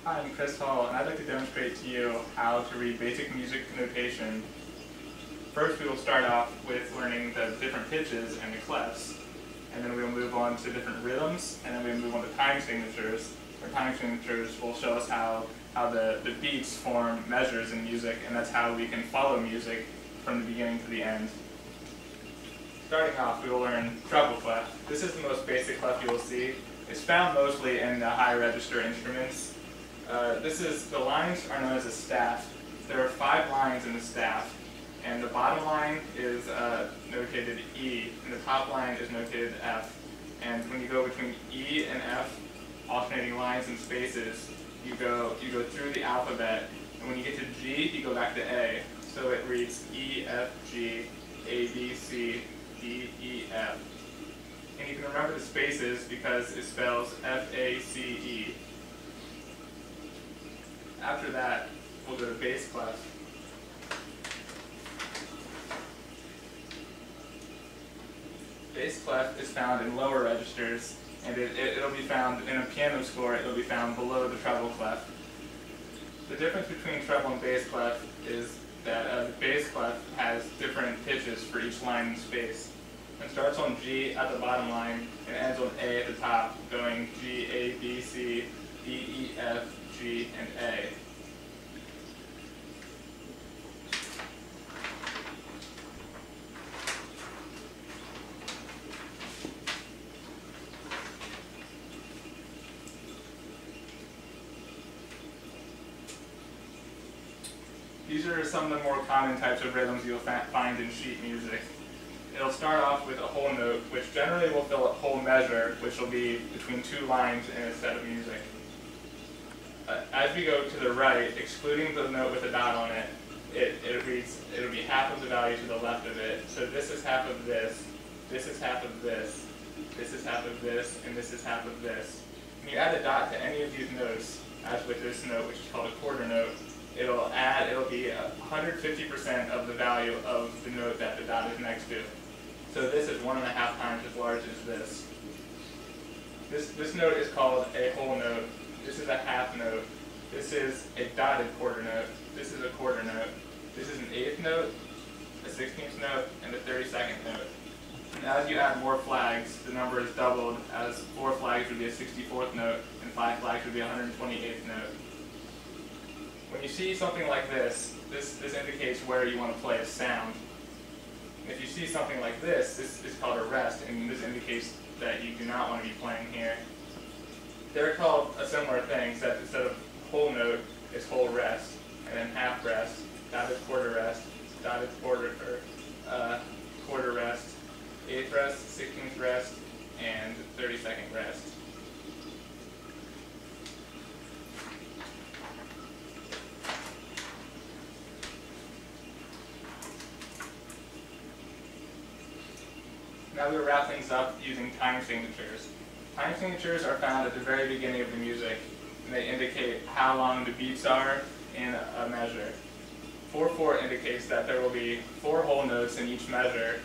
Hi, I'm Chris Hall, and I'd like to demonstrate to you how to read basic music notation. First, we will start off with learning the different pitches and the clefs, and then we will move on to different rhythms, and then we will move on to time signatures. Our time signatures will show us how the beats form measures in music, and that's how we can follow music from the beginning to the end. Starting off, we will learn treble clef. This is the most basic clef you will see. It's found mostly in the high register instruments. The lines are known as a staff. There are 5 lines in the staff, and the bottom line is notated E, and the top line is notated F. And when you go between E and F, alternating lines and spaces, you go through the alphabet, and when you get to G, you go back to A. So it reads E, F, G, A, B, C, D, E, F. And you can remember the spaces because it spells F-A-C-E. After that, we'll go to bass clef. Bass clef is found in lower registers, and it'll be found in a piano score. It'll be found below the treble clef. The difference between treble and bass clef is that the bass clef has different pitches for each line and space. It starts on G at the bottom line and ends on A at the top, going G, A, B, C, D, E, F, G, and A. These are some of the more common types of rhythms you'll find in sheet music. It'll start off with a whole note, which generally will fill a whole measure, which will be between 2 lines in a set of music. As we go to the right, excluding the note with a dot on it, it'll be half of the value to the left of it. So this is half of this is half of this is half of this, and this is half of this. When you add a dot to any of these notes, as with this note, which is called a quarter note, it'll be 150% of the value of the note that the dot is next to. So this is 1.5 times as large as this. This note is called a whole note. This is a half note. This is a dotted quarter note. This is a quarter note. This is an 8th note, a 16th note, and a 32nd note. And as you add more flags, the number is doubled, as 4 flags would be a 64th note, and 5 flags would be a 128th note. When you see something like this indicates where you want to play a sound. If you see something like this is called a rest, and this indicates that you do not want to be playing here. They're called a similar thing, except instead of whole note, it's whole rest, and then half rest, dotted quarter rest, dotted quarter rest, 8th rest, 16th rest, and 32nd rest. Now we'll wrap things up using time signatures. Time signatures are found at the very beginning of the music, and they indicate how long the beats are in a measure. 4/4 indicates that there will be 4 whole notes in each measure,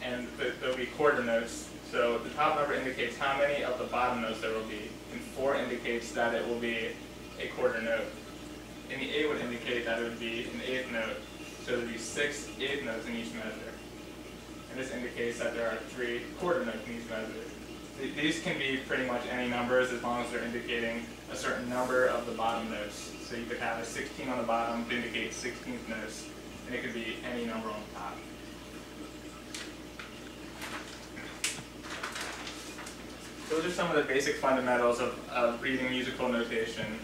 and there will be quarter notes. So the top number indicates how many of the bottom notes there will be, and 4 indicates that it will be a quarter note. And the 8 would indicate that it would be an 8th note, so there would be 6 8th notes in each measure. And this indicates that there are 3 quarter notes in each measure. These can be pretty much any numbers as long as they're indicating a certain number of the bottom notes. So you could have a 16 on the bottom to indicate 16th notes, and it could be any number on the top. Those are some of the basic fundamentals of reading musical notation.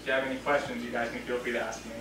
If you have any questions, you guys can feel free to ask me.